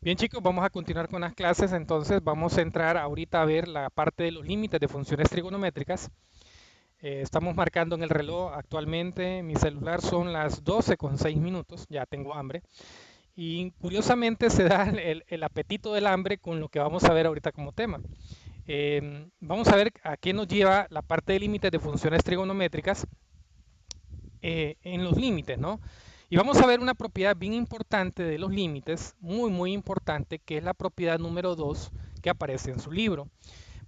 Bien chicos, vamos a continuar con las clases, entonces vamos a entrar ahorita a ver la parte de los límites de funciones trigonométricas. Estamos marcando en el reloj actualmente, mi celular son las 12:06, ya tengo hambre. Y curiosamente se da el apetito del hambre con lo que vamos a ver ahorita como tema. Vamos a ver a qué nos lleva la parte de límites de funciones trigonométricas en los límites, ¿no? Y vamos a ver una propiedad bien importante de los límites, muy importante, que es la propiedad número 2 que aparece en su libro.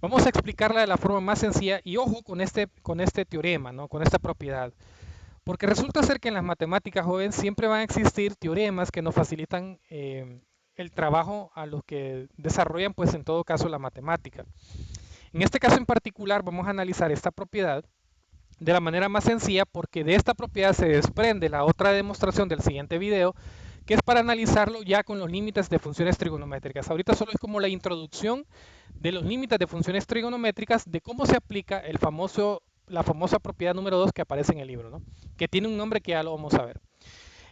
Vamos a explicarla de la forma más sencilla y ojo con este teorema, ¿no? Con esta propiedad. Porque resulta ser que en las matemáticas jóvenes siempre van a existir teoremas que nos facilitan el trabajo a los que desarrollan, pues en todo caso, la matemática. En este caso en particular vamos a analizar esta propiedad de la manera más sencilla porque de esta propiedad se desprende la otra demostración del siguiente video, que es para analizarlo ya con los límites de funciones trigonométricas. Ahorita solo es como la introducción de los límites de funciones trigonométricas, de cómo se aplica la famosa propiedad número 2 que aparece en el libro, ¿no? Que tiene un nombre que ya lo vamos a ver.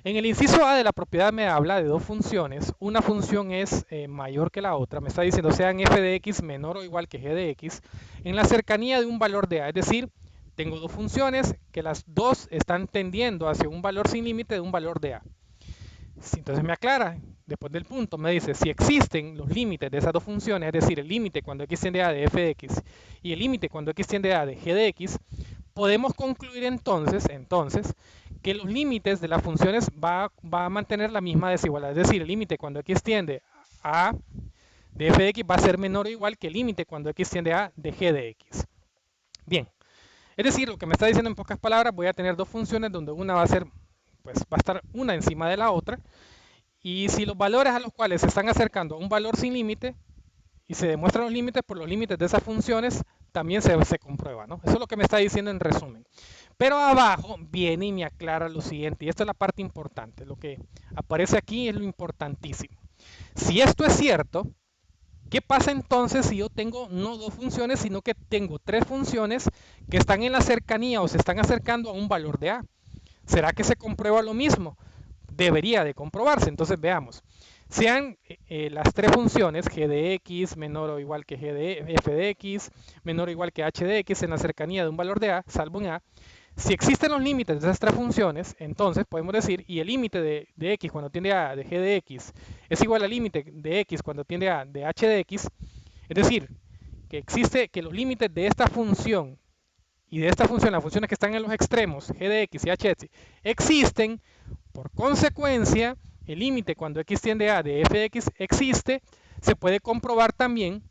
En el inciso A de la propiedad me habla de dos funciones. Una función es mayor que la otra. Me está diciendo sean f de x menor o igual que g de x en la cercanía de un valor de a. Es decir, tengo dos funciones que las dos están tendiendo hacia un valor sin límite de un valor de a. Entonces me aclara, después del punto, me dice si existen los límites de esas dos funciones, es decir, el límite cuando x tiende a de f de x y el límite cuando x tiende a de g de x, podemos concluir entonces que los límites de las funciones va a mantener la misma desigualdad. Es decir, el límite cuando x tiende a de f de x va a ser menor o igual que el límite cuando x tiende a de g de x. Bien, es decir, lo que me está diciendo en pocas palabras, voy a tener dos funciones donde una va a ser, pues va a estar una encima de la otra. Y si los valores a los cuales se están acercando a un valor sin límite y se demuestran los límites, por los límites de esas funciones también se comprueba, ¿no? Eso es lo que me está diciendo en resumen. Pero abajo viene y me aclara lo siguiente, y esta es la parte importante, lo que aparece aquí es lo importantísimo. Si esto es cierto, ¿qué pasa entonces si yo tengo no dos funciones, sino que tengo tres funciones que están en la cercanía o se están acercando a un valor de a? ¿Será que se comprueba lo mismo? Debería de comprobarse. Entonces veamos. Sean las tres funciones g de x menor o igual que f de x menor o igual que h de x en la cercanía de un valor de a, salvo en a. Si existen los límites de esas tres funciones, entonces podemos decir, y el límite de x cuando tiende a de g de x es igual al límite de x cuando tiende a de h de x, es decir, que los límites de esta función y de esta función, las funciones que están en los extremos, g de x y h de x, existen. Por consecuencia, el límite cuando x tiende a de f de x existe. Se puede comprobar también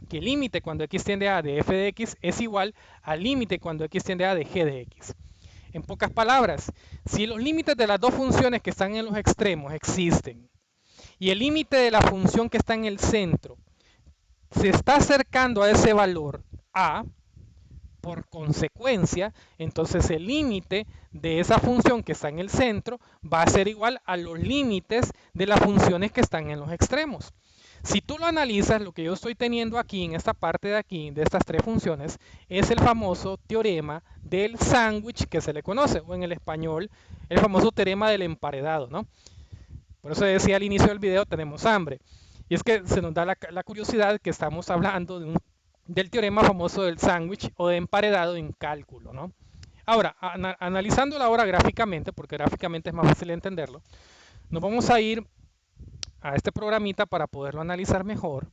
que el límite cuando x tiende a de f de x es igual al límite cuando x tiende a de g de x. En pocas palabras, si los límites de las dos funciones que están en los extremos existen y el límite de la función que está en el centro se está acercando a ese valor a, por consecuencia, entonces el límite de esa función que está en el centro va a ser igual a los límites de las funciones que están en los extremos. Si tú lo analizas, lo que yo estoy teniendo aquí en esta parte de aquí, de estas tres funciones, es el famoso teorema del sándwich que se le conoce, o en el español, el famoso teorema del emparedado, ¿no? Por eso decía al inicio del video, tenemos hambre. Y es que se nos da la curiosidad que estamos hablando del teorema famoso del sándwich o de emparedado en cálculo, ¿no? Ahora, analizándolo ahora gráficamente, porque gráficamente es más fácil de entenderlo, nos vamos a ir a este programita para poderlo analizar mejor.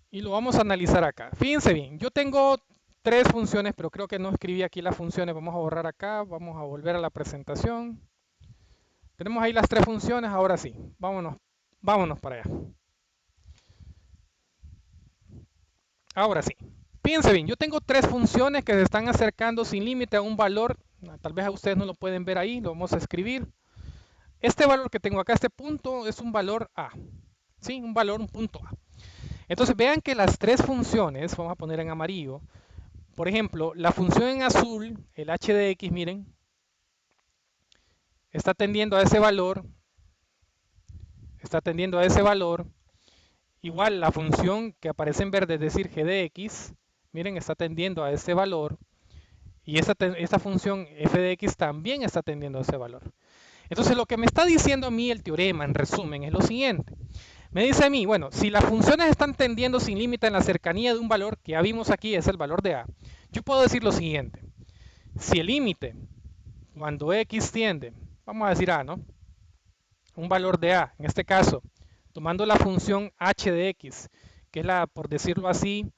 Y lo vamos a analizar acá. Fíjense bien, yo tengo tres funciones, pero creo que no escribí aquí las funciones. Vamos a borrar acá, vamos a volver a la presentación. Tenemos ahí las tres funciones, ahora sí, vámonos para allá. Ahora sí, fíjense bien, yo tengo tres funciones que se están acercando sin límite a un valor, tal vez a ustedes no lo pueden ver ahí, lo vamos a escribir. Este valor que tengo acá, este punto, es un valor A, ¿sí? Un punto A. Entonces vean que las tres funciones, vamos a poner en amarillo, por ejemplo, la función en azul, el h de x, miren, está tendiendo a ese valor, está tendiendo a ese valor. Igual la función que aparece en verde, es decir, g de x, miren, está tendiendo a ese valor. Y esta función f de x también está tendiendo a ese valor. Entonces lo que me está diciendo a mí el teorema, en resumen, es lo siguiente. Me dice a mí, bueno, si las funciones están tendiendo sin límite en la cercanía de un valor que ya vimos aquí, es el valor de a, yo puedo decir lo siguiente. Si el límite, cuando x tiende, vamos a decir a, ¿no? Un valor de a, en este caso, tomando la función h de x, que es la, por decirlo así,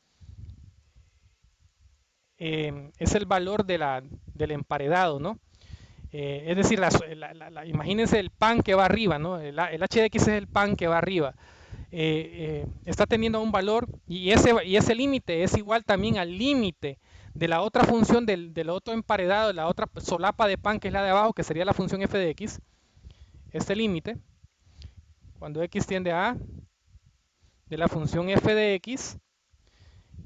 es el valor del emparedado, ¿no? Es decir, imagínense el pan que va arriba, ¿no? El h de x es el pan que va arriba. Está teniendo un valor y ese límite es igual también al límite de la otra función del otro emparedado, de la otra solapa de pan que es la de abajo, que sería la función f de x. Este límite, cuando x tiende a de la función f de x,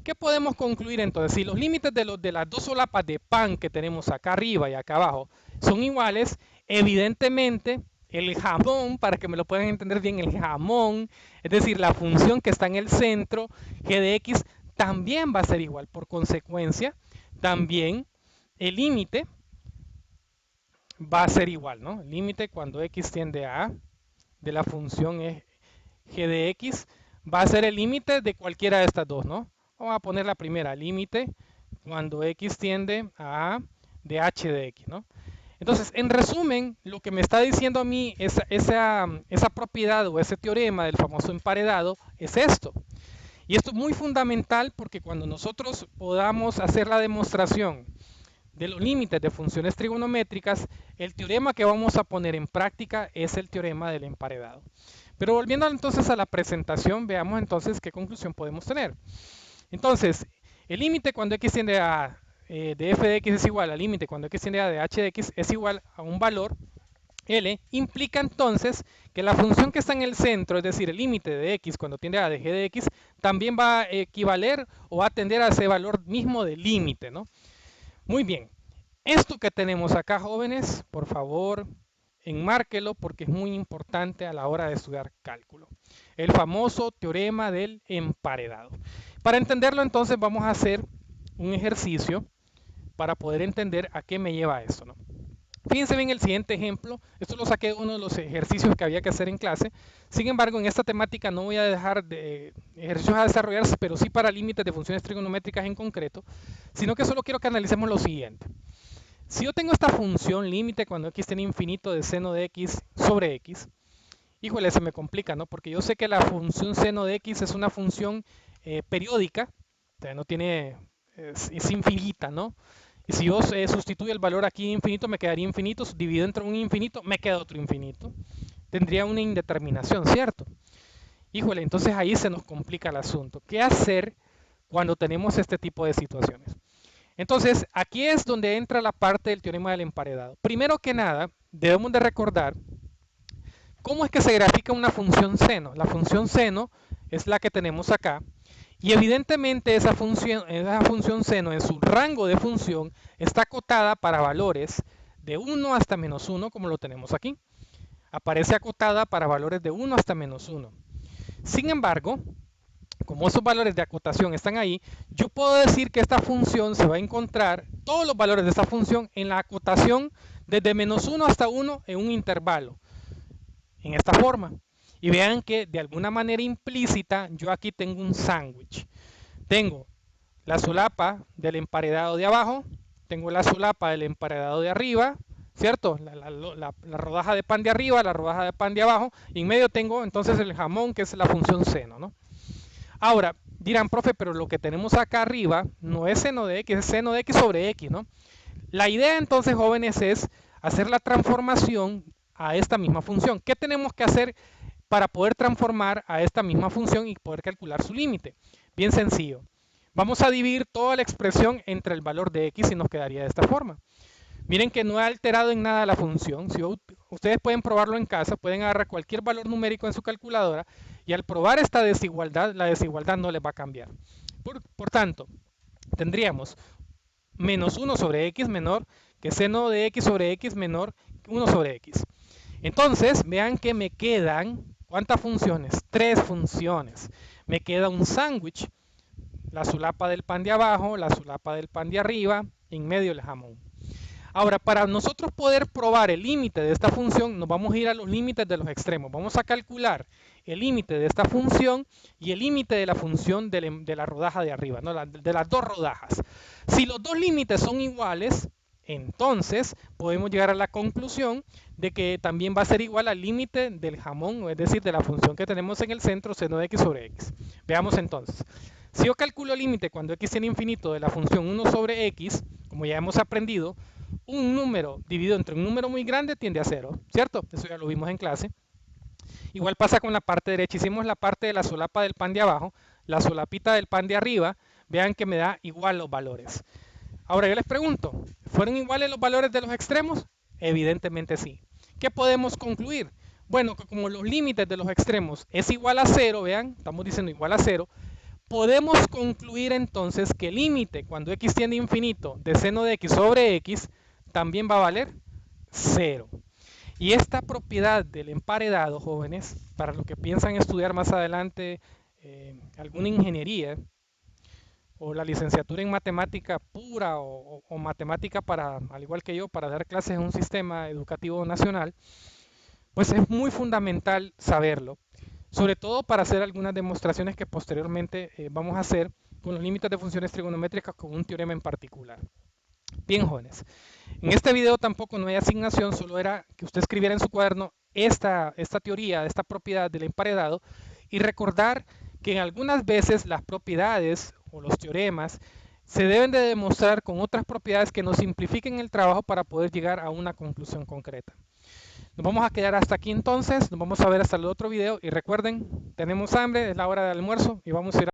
¿qué podemos concluir entonces? Si los límites de las dos solapas de pan que tenemos acá arriba y acá abajo son iguales, evidentemente el jamón, para que me lo puedan entender bien, el jamón, es decir, la función que está en el centro, g de x, también va a ser igual. Por consecuencia, también el límite va a ser igual, ¿no? El límite cuando x tiende a de la función g de x va a ser el límite de cualquiera de estas dos, ¿no? Vamos a poner la primera, límite cuando x tiende a de h de x, ¿no? Entonces, en resumen, lo que me está diciendo a mí esa propiedad o ese teorema del famoso emparedado es esto. Y esto es muy fundamental porque cuando nosotros podamos hacer la demostración de los límites de funciones trigonométricas, el teorema que vamos a poner en práctica es el teorema del emparedado. Pero volviendo entonces a la presentación, veamos entonces qué conclusión podemos tener. Entonces, el límite cuando x tiende a de f de x es igual al límite cuando x tiende a de h de x es igual a un valor L, implica entonces que la función que está en el centro, es decir, el límite de x cuando tiende a de g de x, también va a equivaler o va a tender a ese valor mismo del límite, ¿no? Muy bien, esto que tenemos acá, jóvenes, por favor, enmárquelo porque es muy importante a la hora de estudiar cálculo. El famoso teorema del emparedado. Para entenderlo, entonces, vamos a hacer un ejercicio para poder entender a qué me lleva esto, ¿no? Fíjense bien el siguiente ejemplo. Esto lo saqué de uno de los ejercicios que había que hacer en clase. Sin embargo, en esta temática no voy a dejar de ejercicios a desarrollarse, pero sí para límites de funciones trigonométricas en concreto, sino que solo quiero que analicemos lo siguiente. Si yo tengo esta función límite cuando x tiene infinito de seno de x sobre x, híjole, se me complica, ¿no? Porque yo sé que la función seno de x es una función periódica, o sea, no tiene, es infinita, ¿no? Y si yo sustituyo el valor aquí infinito, me quedaría infinito, dividido entre un infinito, me queda otro infinito. Tendría una indeterminación, ¿cierto? Híjole, entonces ahí se nos complica el asunto. ¿Qué hacer cuando tenemos este tipo de situaciones? Entonces, aquí es donde entra la parte del teorema del emparedado. Primero que nada, debemos de recordar cómo es que se grafica una función seno. La función seno es la que tenemos acá. Y evidentemente esa función seno en su rango de función está acotada para valores de 1 hasta menos 1, como lo tenemos aquí. Aparece acotada para valores de 1 hasta menos 1. Sin embargo, como esos valores de acotación están ahí, yo puedo decir que esta función se va a encontrar, todos los valores de esta función, en la acotación desde menos 1 hasta 1 en un intervalo, en esta forma. Y vean que de alguna manera implícita yo aquí tengo un sándwich. Tengo la solapa del emparedado de abajo, tengo la solapa del emparedado de arriba, ¿cierto? La rodaja de pan de arriba, la rodaja de pan de abajo, y en medio tengo entonces el jamón, que es la función seno, ¿no? Ahora, dirán, profe, pero lo que tenemos acá arriba no es seno de x, es seno de x sobre x, ¿no? La idea entonces, jóvenes, es hacer la transformación a esta misma función. ¿Qué tenemos que hacer para poder transformar a esta misma función y poder calcular su límite? Bien sencillo. Vamos a dividir toda la expresión entre el valor de x y nos quedaría de esta forma. Miren que no he alterado en nada la función. Si ustedes pueden probarlo en casa, pueden agarrar cualquier valor numérico en su calculadora y al probar esta desigualdad, la desigualdad no les va a cambiar. Por tanto, tendríamos menos 1 sobre x menor que seno de x sobre x menor que 1 sobre x. Entonces, vean que me quedan, ¿cuántas funciones? 3 funciones. Me queda un sándwich, la solapa del pan de abajo, la solapa del pan de arriba, en medio el jamón. Ahora, para nosotros poder probar el límite de esta función, nos vamos a ir a los límites de los extremos. Vamos a calcular el límite de esta función y el límite de la función de la rodaja de arriba, ¿no? De las dos rodajas. Si los dos límites son iguales, entonces podemos llegar a la conclusión de que también va a ser igual al límite del jamón, es decir, de la función que tenemos en el centro, seno de x sobre x. Veamos entonces. Si yo calculo el límite cuando x tiene infinito de la función 1 sobre x, como ya hemos aprendido, un número dividido entre un número muy grande tiende a 0, ¿cierto? Eso ya lo vimos en clase. Igual pasa con la parte derecha. Hicimos la parte de la solapa del pan de abajo, la solapita del pan de arriba. Vean que me da igual los valores. Ahora yo les pregunto, ¿fueron iguales los valores de los extremos? Evidentemente sí. ¿Qué podemos concluir? Bueno, que como los límites de los extremos es igual a 0, vean, estamos diciendo igual a 0, podemos concluir entonces que el límite cuando x tiende a infinito de seno de x sobre x también va a valer 0. Y esta propiedad del emparedado, jóvenes, para los que piensan estudiar más adelante alguna ingeniería o la licenciatura en matemática pura o matemática para, al igual que yo, para dar clases en un sistema educativo nacional, pues es muy fundamental saberlo, sobre todo para hacer algunas demostraciones que posteriormente vamos a hacer con los límites de funciones trigonométricas con un teorema en particular. Bien, jóvenes, en este video tampoco no hay asignación, solo era que usted escribiera en su cuaderno esta teoría, esta propiedad del emparedado y recordar que en algunas veces las propiedades o los teoremas se deben de demostrar con otras propiedades que nos simplifiquen el trabajo para poder llegar a una conclusión concreta. Nos vamos a quedar hasta aquí entonces, nos vamos a ver hasta el otro video y recuerden, tenemos hambre, es la hora del almuerzo y vamos a ir